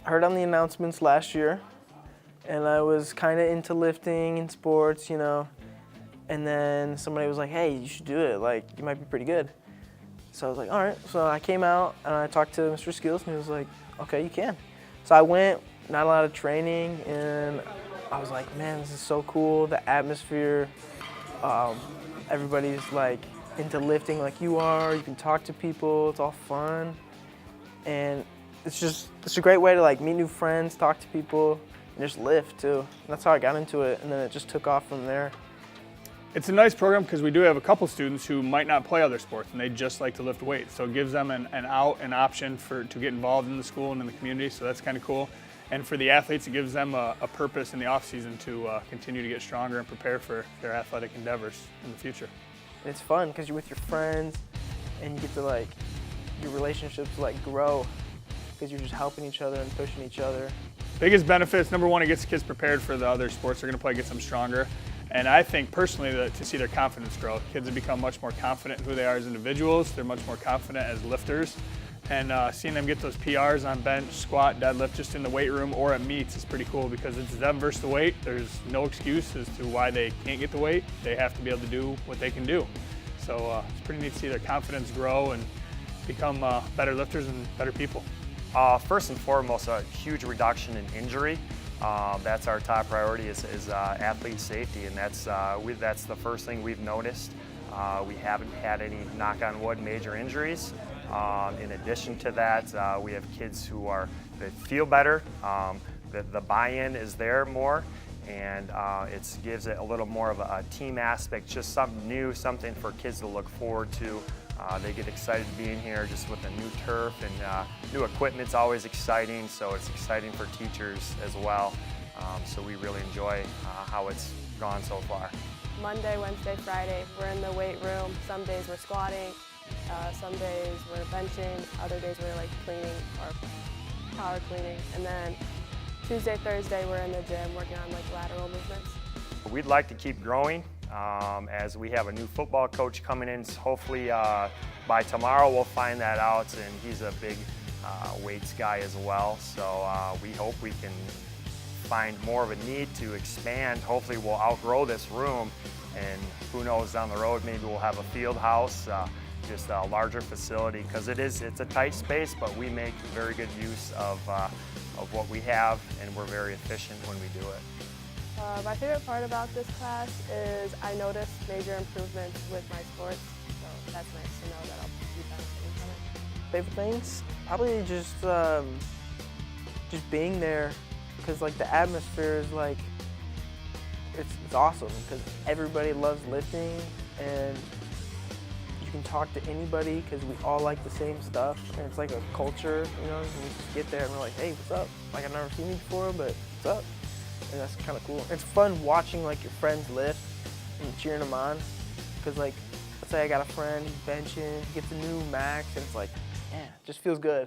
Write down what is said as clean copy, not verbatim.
heard on the announcements last year, and I was kind of into lifting and sports, you know, and then somebody was like, hey, you should do it, like, you might be pretty good. So I was like, all right. So I came out and I talked to Mr. Skills, and he was like, okay, you can. So I went, not a lot of training, and I was like, man, this is so cool, the atmosphere. Everybody's like into lifting like you are, you can talk to people, it's all fun. And it's a great way to like meet new friends, talk to people, and just lift too. And that's how I got into it, and then it just took off from there. It's a nice program because we do have a couple students who might not play other sports and they just like to lift weights. So it gives them an option to get involved in the school and in the community, so that's kind of cool. And for the athletes, it gives them a purpose in the off season to continue to get stronger and prepare for their athletic endeavors in the future. And it's fun because you're with your friends and you get to like, your relationships like grow because you're just helping each other and pushing each other. Biggest benefits, number one, it gets kids prepared for the other sports they're going to play, gets them stronger. And I think personally that to see their confidence grow. Kids have become much more confident in who they are as individuals. They're much more confident as lifters. And seeing them get those PRs on bench, squat, deadlift, just in the weight room or at meets is pretty cool because it's them versus the weight. There's no excuse as to why they can't get the weight. They have to be able to do what they can do. So it's pretty neat to see their confidence grow and become better lifters and better people. First and foremost, a huge reduction in injury. That's our top priority is athlete safety, and that's the first thing we've noticed. We haven't had any, knock on wood, major injuries. In addition to that, we have kids that feel better. The buy-in is there more, and it gives it a little more of a team aspect, just something new, something for kids to look forward to. They get excited being here just with the new turf, and new equipment's always exciting, so it's exciting for teachers as well. So we really enjoy how it's gone so far. Monday, Wednesday, Friday, we're in the weight room. Some days we're squatting, some days we're benching, other days we're like cleaning or power cleaning. And then Tuesday, Thursday, we're in the gym working on like lateral movements. We'd like to keep growing as we have a new football coach coming in. Hopefully by tomorrow we'll find that out, and he's a big weights guy as well. So we hope we can find more of a need to expand. Hopefully we'll outgrow this room, and who knows, down the road maybe we'll have a field house, just a larger facility, because it's a tight space, but we make very good use of what we have, and we're very efficient when we do it. My favorite part about this class is I noticed major improvements with my sports, so that's nice to know that I'll be benefiting from it. Favorite things? Probably just being there, because like the atmosphere is like, it's awesome because everybody loves lifting, and you can talk to anybody because we all like the same stuff, and it's like a culture, you know, and we just get there and we're like, hey, what's up? Like, I've never seen you before, but what's up? And that's kind of cool. It's fun watching like your friends lift and cheering them on, because like, let's say I got a friend, he's benching, he gets a new max, and it's like, yeah, it just feels good.